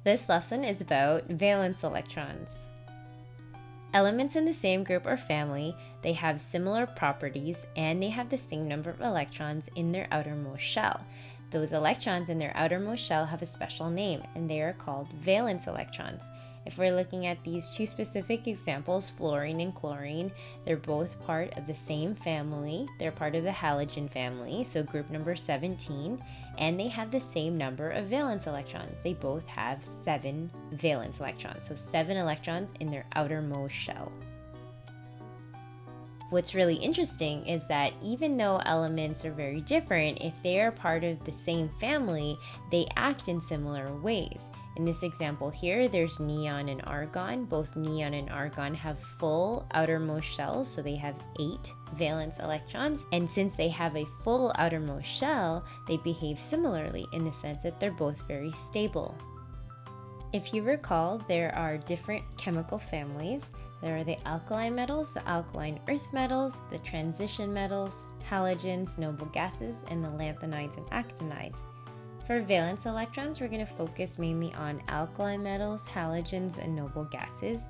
This lesson is about valence electrons. Elements in the same group or family, they have similar properties and they have the same number of electrons in their outermost shell. Those electrons in their outermost shell have a special name and they are called valence electrons. If we're looking at these two specific examples, fluorine and chlorine, they're both part of the same family. They're part of the halogen family, so group number 17, and they have the same number of valence electrons. They both have 7 valence electrons, so 7 electrons in their outermost shell. What's really interesting is that even though elements are very different, if they are part of the same family, they act in similar ways. In this example here, there's neon and argon. Both neon and argon have full outermost shells, so they have 8 valence electrons. And since they have a full outermost shell, they behave similarly in the sense that they're both very stable. If you recall, there are different chemical families. There are the alkali metals, the alkaline earth metals, the transition metals, halogens, noble gases, and the lanthanides and actinides. For valence electrons, we're going to focus mainly on alkali metals, halogens, and noble gases.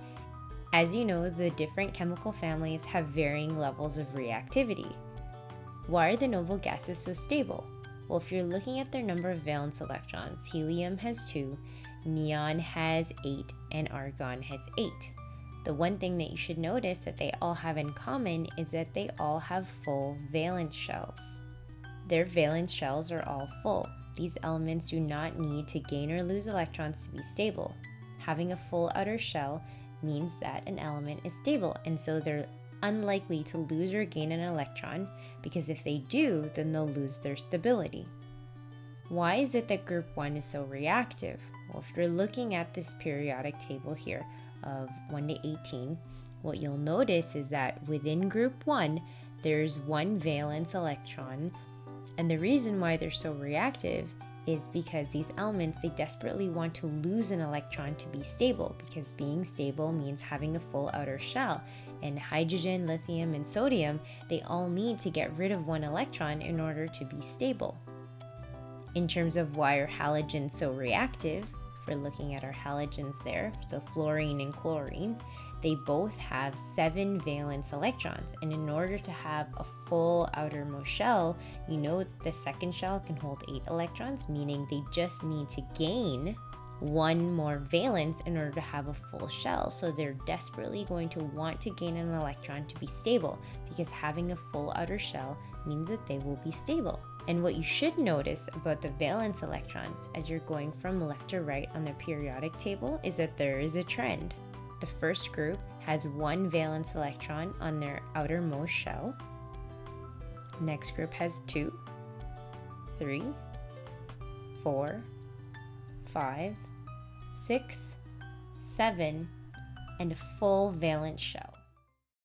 As you know, the different chemical families have varying levels of reactivity. Why are the noble gases so stable? Well, if you're looking at their number of valence electrons, helium has 2, neon has 8, and argon has 8. The one thing that you should notice that they all have in common is that they all have full valence shells. Their valence shells are all full. These elements do not need to gain or lose electrons to be stable. Having a full outer shell means that an element is stable, and so they're unlikely to lose or gain an electron, because if they do, then they'll lose their stability. Why is it that group 1 is so reactive? Well, if you're looking at this periodic table here of 1 to 18, what you'll notice is that within group 1, there's 1 valence electron. And the reason why they're so reactive is because these elements, they desperately want to lose an electron to be stable, because being stable means having a full outer shell. And hydrogen, lithium, and sodium, they all need to get rid of 1 electron in order to be stable. In terms of why are halogens so reactive, if we're looking at our halogens there, so fluorine and chlorine, they both have 7 valence electrons, and in order to have a full outermost shell, you know the second shell can hold 8 electrons, meaning they just need to gain 1 more valence in order to have a full shell. So they're desperately going to want to gain an electron to be stable, because having a full outer shell means that they will be stable. And what you should notice about the valence electrons as you're going from left to right on the periodic table is that there is a trend. The first group has 1 valence electron on their outermost shell. Next group has 2, 3, 4, 5, 6, 7, and a full valence shell.